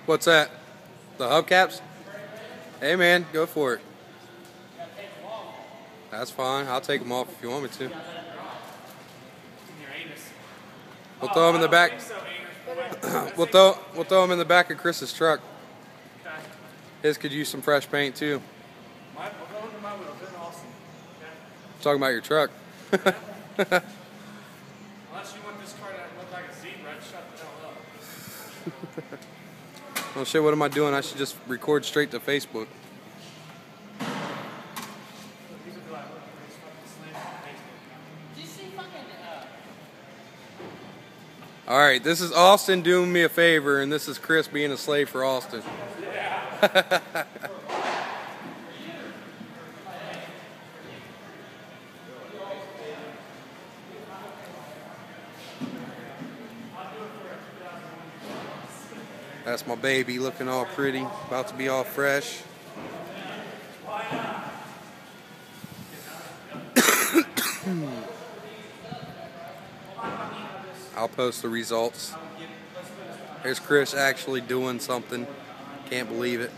What's that? The hubcaps? Hey man, go for it. That's fine. I'll take them off if you want me to. We'll throw them in the back. We'll throw them in the back of Chris's truck. His could use some fresh paint too. Talking about your truck. Unless you want this car to look like a zebra, shut the hell up. Well, shit, what am I doing? I should just record straight to Facebook. Alright, this is Austin doing me a favor, and this is Chris being a slave for Austin. That's my baby looking all pretty, about to be all fresh. I'll post the results. Here's Chris actually doing something. Can't believe it.